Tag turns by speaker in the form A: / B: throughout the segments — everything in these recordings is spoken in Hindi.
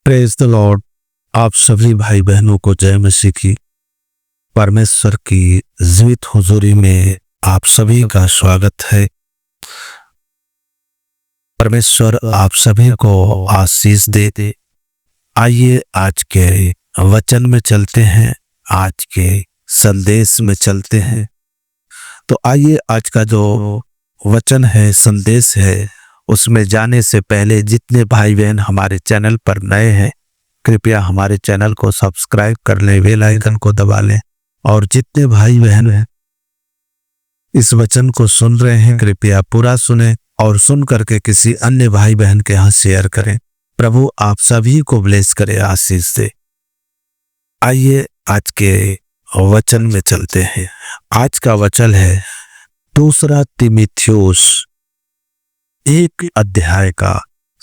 A: Praise the Lord. आप सभी भाई बहनों को जय मसीह की। परमेश्वर की जीवित हुजूरी में आप सभी का स्वागत है। परमेश्वर आप सभी को आशीष दे। आइए आज के वचन में चलते हैं, आज के संदेश में चलते हैं। तो आइए आज का जो वचन है, संदेश है, उसमें जाने से पहले जितने भाई बहन हमारे चैनल पर नए हैं, कृपया हमारे चैनल को सब्सक्राइब कर लें, बेल आइकन को दबा लें। और जितने भाई बहन हैं इस वचन को सुन रहे हैं, कृपया पूरा सुने और सुन करके किसी अन्य भाई बहन के यहाँ शेयर करें। प्रभु आप सभी को ब्लेस करे, आशीष दे। आइए आज के वचन में चलते हैं। आज का वचन है 2 तीमुथियुस 1 अध्याय का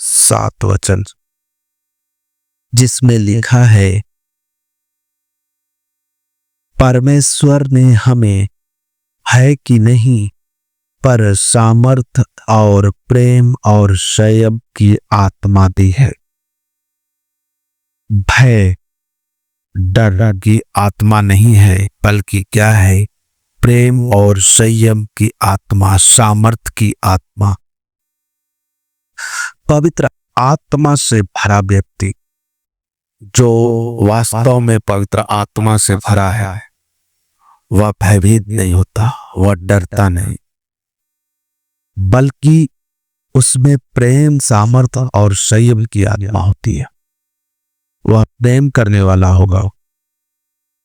A: 7 वचन, जिसमें लिखा है, परमेश्वर ने हमें है कि नहीं पर सामर्थ और प्रेम और संयम की आत्मा दी है। भय डर की आत्मा नहीं है, बल्कि क्या है? प्रेम और संयम की आत्मा, सामर्थ की आत्मा। पवित्र आत्मा से भरा व्यक्ति जो वास्तव में पवित्र आत्मा से भरा है, वह भयभीत नहीं होता, वह डरता नहीं, बल्कि उसमें प्रेम, सामर्थ और संयम की आत्मा होती है। वह प्रेम करने वाला होगा,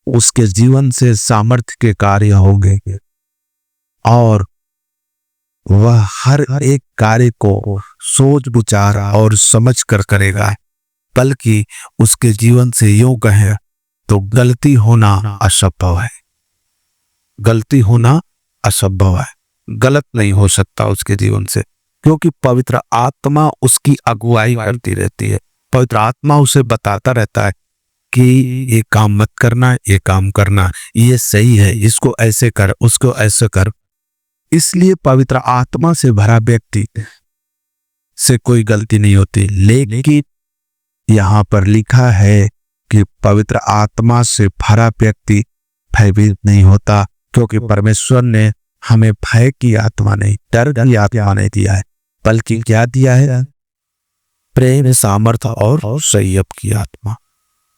A: उसके जीवन से सामर्थ्य के कार्य होंगे और वह हर एक कार्य को सोच विचार और समझ कर करेगा। बल्कि उसके जीवन से यूं कहें तो गलती होना असंभव है। गलती होना असंभव है, गलत नहीं हो सकता उसके जीवन से, क्योंकि पवित्र आत्मा उसकी अगुवाई करती रहती है। पवित्र आत्मा उसे बताता रहता है कि ये काम मत करना, ये काम करना, ये सही है, इसको ऐसे कर, उसको ऐसे कर। इसलिए पवित्र आत्मा से भरा व्यक्ति से कोई गलती नहीं होती। लेकिन यहाँ पर लिखा है कि पवित्र आत्मा से भरा व्यक्ति भयभीत नहीं होता, क्योंकि परमेश्वर ने हमें भय की आत्मा नहीं, डर की आत्मा नहीं दिया है, बल्कि क्या दिया है? प्रेम, सामर्थ और संयम की आत्मा।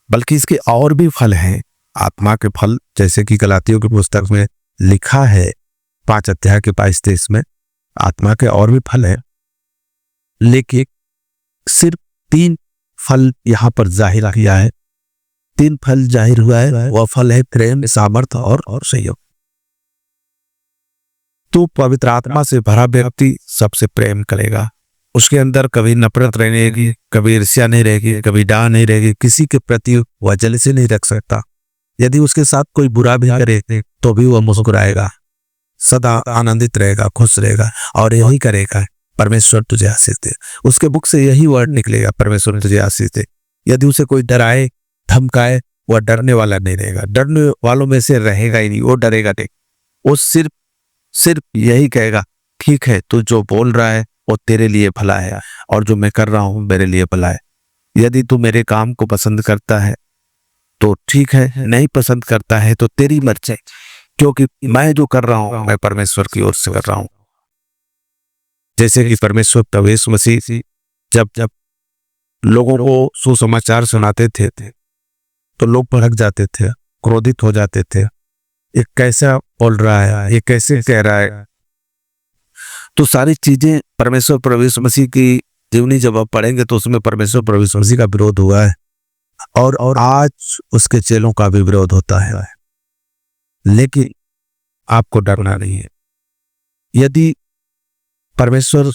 A: बल्कि इसके और भी फल हैं, आत्मा के फल, जैसे कि गलातियों की पुस्तक में लिखा है 5 अध्याय के 22-23 में आत्मा के और भी फल है। लेकिन सिर्फ 3 फल यहाँ पर जाहिर किया है। 3 फल जाहिर हुआ है, वह फल है प्रेम, सामर्थ और संयम। तो पवित्र आत्मा से भरा व्यक्ति सबसे प्रेम करेगा। उसके अंदर कभी नफरत नहीं रहेगी, कभी ईर्ष्या नहीं रहेगी, कभी डाह नहीं रहेगी, किसी के प्रति वह जलसी नहीं रख सकता। यदि उसके साथ कोई बुरा भी करे तो भी वह मुस्कुराएगा, सदा आनंदित रहेगा, खुश रहेगा और यही करेगा, परमेश्वर तुझे आशीष दे। उसके मुख से यही वर्ड निकलेगा, परमेश्वर तुझे आशीष दे। यदि उसे कोई डराए, धमकाए, वह डरने वाला नहीं रहेगा, डरने वालों में से रहेगा ही नहीं, वो डरेगा नहीं। वो सिर्फ यही कहेगा, ठीक है, तू जो बोल रहा है वो तेरे लिए भला है और जो मैं कर रहा हूं मेरे लिए भला है। यदि तू मेरे काम को पसंद करता है तो ठीक है, नहीं पसंद करता है तो तेरी मर्जी, क्योंकि मैं जो कर रहा हूं मैं परमेश्वर की ओर से कर रहा हूं। जैसे कि परमेश्वर प्रभु यीशु मसीह जब लोगों को सुसमाचार सुनाते थे तो लोग भड़क जाते थे, क्रोधित हो जाते थे। ये कैसा बोल रहा है, ये कैसे कह रहा है? तो सारी चीजें परमेश्वर प्रभु यीशु मसीह की जीवनी जब आप पढ़ेंगे तो उसमें परमेश्वर प्रभु यीशु मसीह का विरोध हुआ है और आज उसके चेलों का भी विरोध होता है। लेकिन आपको डरना नहीं है। यदि परमेश्वर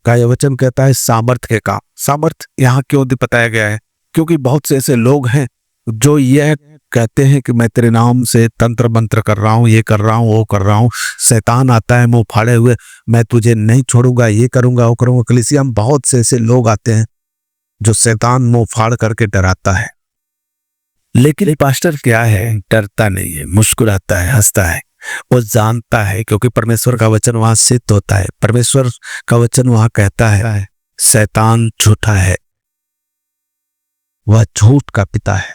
A: का यह वचन कहता है सामर्थ के काम, सामर्थ यहाँ क्यों बताया गया है? क्योंकि बहुत से ऐसे लोग हैं जो यह कहते हैं कि मैं तेरे नाम से तंत्र मंत्र कर रहा हूँ, ये कर रहा हूँ, वो कर रहा हूँ, शैतान आता है मुंह फाड़े हुए, मैं तुझे नहीं छोड़ूंगा, ये करूंगा, वो करूंगा। कलीसिया में बहुत से ऐसे लोग आते हैं जो शैतान मुंह फाड़ करके डराता है। लेकिन पास्टर क्या है? डरता नहीं है, मुस्कुराता है, हंसता है। वो जानता है, क्योंकि परमेश्वर का वचन वहां सिद्ध होता है। परमेश्वर का वचन वहां कहता है शैतान झूठा है, वह झूठ का पिता है,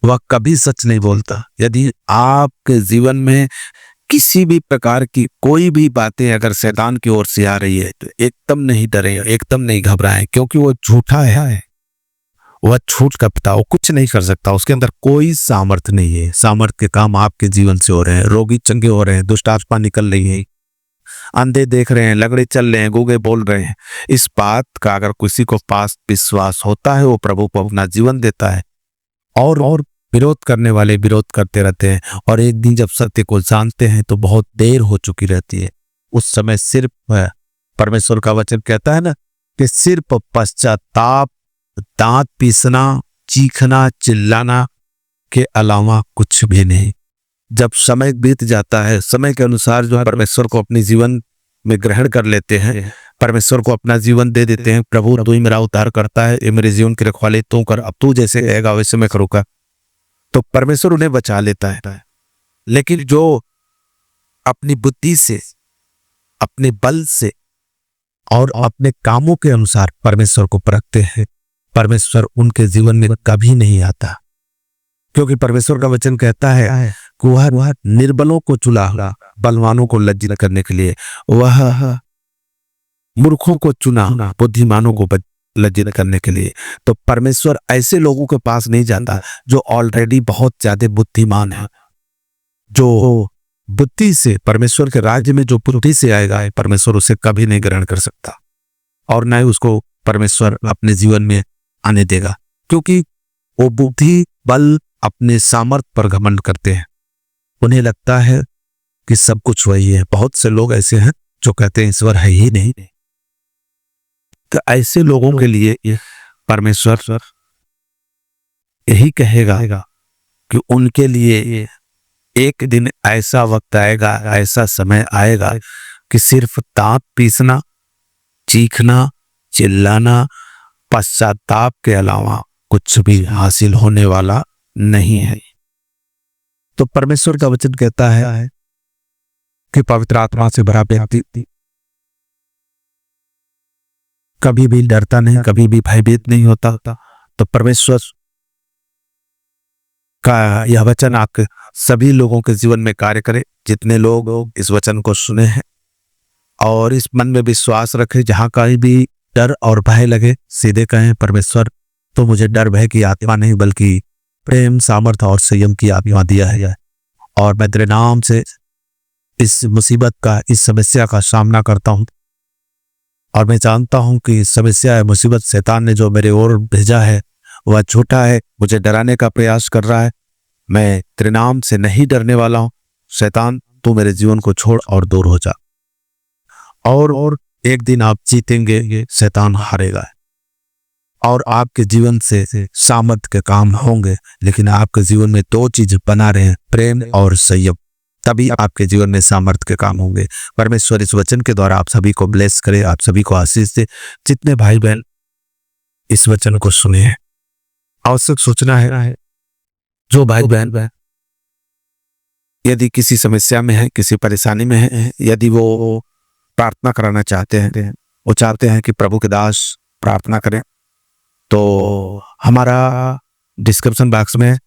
A: वह कभी सच नहीं बोलता। यदि आपके जीवन में किसी भी प्रकार की कोई भी बातें अगर शैतान की ओर से आ रही है तो एकदम नहीं डरें, एकदम नहीं घबराएं, क्योंकि वो झूठा है, वह झूठ का पिता, वो कुछ नहीं कर सकता, उसके अंदर कोई सामर्थ्य नहीं है। सामर्थ्य के काम आपके जीवन से हो रहे हैं, रोगी चंगे हो रहे हैं, दुष्ट आत्मा निकल रही है, अंधे देख रहे हैं, लगड़े चल रहे हैं, गूंगे बोल रहे हैं। इस बात का अगर किसी को पास विश्वास होता है, वो प्रभु को अपना जीवन देता है। और विरोध करने वाले विरोध करते रहते हैं, और एक दिन जब सत्य को जानते हैं तो बहुत देर हो चुकी रहती है। उस समय सिर्फ परमेश्वर का वचन कहता है ना कि सिर्फ पश्चाताप, दांत पीसना, चीखना, चिल्लाना के अलावा कुछ भी नहीं। जब समय बीत जाता है, समय के अनुसार जो है परमेश्वर को अपने जीवन में ग्रहण कर लेते हैं, परमेश्वर को अपना जीवन दे देते हैं। प्रभु तू ही मेरा उद्धार करता है, ये मेरे जीवन की रखवाली तू कर, अब तू जैसे कहेगा वैसे मैं करूँगा, तो परमेश्वर उन्हें बचा लेता है। लेकिन जो अपनी बुद्धि से, अपने बल से और अपने कामों के अनुसार परमेश्वर को परखते हैं, परमेश्वर उनके जीवन में कभी नहीं आता। क्योंकि परमेश्वर का वचन कहता है कि वह निर्बलों को चुना, बलवानों को लज्जित करने के लिए, वह मूर्खों को चुना, बुद्धिमानों को लज्जित करने के लिए। तो परमेश्वर ऐसे लोगों के पास नहीं जाता जो ऑलरेडी बहुत ज्यादा बुद्धिमान है। जो बुद्धि से परमेश्वर के राज्य में जो बुद्धि से आएगा, परमेश्वर उसे कभी नहीं ग्रहण कर सकता, और न ही उसको परमेश्वर अपने जीवन में आने देगा, क्योंकि वो बुद्धि बल अपने सामर्थ्य पर घमंड करते हैं। उन्हें लगता है कि सब कुछ वही है। बहुत से लोग ऐसे हैं जो कहते हैं ईश्वर है ही नहीं। तो ऐसे लोगों के लिए परमेश्वर यही कहेगा कि उनके लिए एक दिन ऐसा वक्त आएगा, ऐसा समय आएगा कि सिर्फ दांत पीसना, चीखना, चिल्लाना, पश्चाताप के अलावा कुछ भी हासिल होने वाला नहीं है। तो परमेश्वर का वचन कहता है कि पवित्र आत्मा से भरा व्यक्ति कभी भी डरता नहीं, कभी भी भयभीत नहीं होता। तो परमेश्वर का यह वचन आपके सभी लोगों के जीवन में कार्य करे, जितने लोग इस वचन को सुने हैं, और इस मन में विश्वास रखें। जहां कहीं भी डर और भय लगे, सीधे कहें परमेश्वर तो मुझे डर भय की आत्मा नहीं बल्कि प्रेम, सामर्थ्य और संयम की आत्मा दिया है, और मैं तेरे नाम से इस मुसीबत का, इस समस्या का सामना करता हूं, और मैं जानता हूं कि समस्या है, मुसीबत शैतान ने जो मेरे ओर भेजा है वह झूठा है, मुझे डराने का प्रयास कर रहा है। मैं तेरे नाम से नहीं डरने वाला हूं। शैतान तू मेरे जीवन को छोड़ और दूर हो जा, और एक दिन आप जीतेंगे, शैतान हारेगा, और आपके जीवन से सामर्थ्य के काम होंगे। लेकिन आपके जीवन में दो चीज बना रहे, प्रेम और संयम, तभी आपके जीवन में सामर्थ्य के काम होंगे। परमेश्वर इस वचन के द्वारा आप सभी को ब्लेस करे, आप सभी को आशीष दे। जितने भाई बहन इस वचन को सुने हैं, आवश्यक सोचना है, जो भाई बहन यदि किसी समस्या में है, किसी परेशानी में है, यदि वो प्रार्थना कराना चाहते हैं, वो चाहते हैं कि प्रभु के दास प्रार्थना करें, तो हमारा डिस्क्रिप्शन बॉक्स में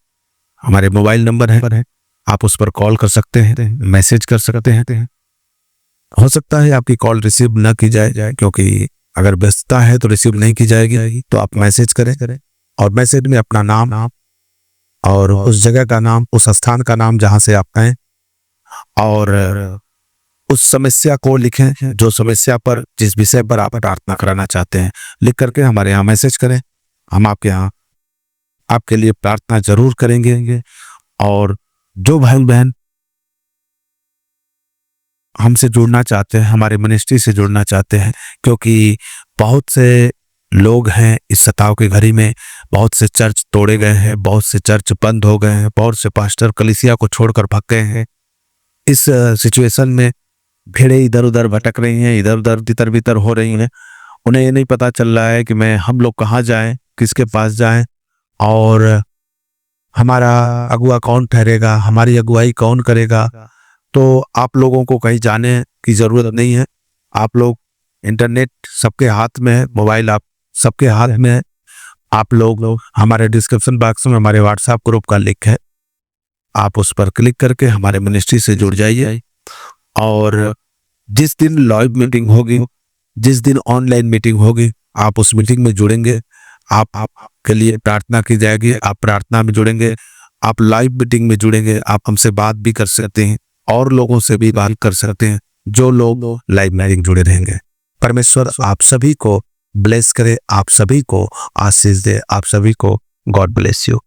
A: हमारे मोबाइल नंबर है, आप उस पर कॉल कर सकते हैं, मैसेज कर सकते हैं। हो सकता है आपकी कॉल रिसीव न की जाए, क्योंकि अगर व्यस्तता है तो रिसीव नहीं की जाएगी। तो आप मैसेज करें, और मैसेज में अपना नाम और उस जगह का नाम, उस स्थान का नाम जहां से आप हैं, और उस समस्या को लिखें, जो समस्या पर, जिस विषय पर आप प्रार्थना कराना चाहते हैं, लिख करके हमारे यहाँ मैसेज करें। हम आपके यहाँ आपके लिए प्रार्थना जरूर करेंगे। और जो भाई बहन हमसे जुड़ना चाहते हैं, हमारे मिनिस्ट्री से जुड़ना चाहते हैं, क्योंकि बहुत से लोग हैं इस सताव की घड़ी में, बहुत से चर्च तोड़े गए हैं, बहुत से चर्च बंद हो गए हैं, बहुत से पास्टर कलीसिया को छोड़कर भाग गए हैं। इस सिचुएशन में भीड़ें इधर उधर भटक रही हैं, इधर उधर तितर बितर हो रही हैं। उन्हें ये नहीं पता चल रहा है कि हम लोग कहाँ जाएं, किसके पास जाएं, और हमारा अगुवा कौन ठहरेगा, हमारी अगुवाई कौन करेगा। तो आप लोगों को कहीं जाने की जरूरत नहीं है। आप लोग, इंटरनेट सबके हाथ में है, मोबाइल आप सबके हाथ में है, आप लोग हमारे डिस्क्रिप्शन बॉक्स में हमारे व्हाट्सएप ग्रुप का लिंक है, आप उस पर क्लिक करके हमारे मिनिस्ट्री से जुड़ जाइए। और जिस दिन लाइव मीटिंग होगी, जिस दिन ऑनलाइन मीटिंग होगी, आप उस मीटिंग में जुड़ेंगे, आपके लिए प्रार्थना की जाएगी, आप प्रार्थना में जुड़ेंगे, आप लाइव मीटिंग में जुड़ेंगे, आप हमसे बात भी कर सकते हैं और लोगों से भी बात कर सकते हैं जो लोग लाइव मीटिंग जुड़े रहेंगे। परमेश्वर आप सभी को ब्लेस करे, आप सभी को आशीष दे, आप सभी को गॉड ब्लेस यू।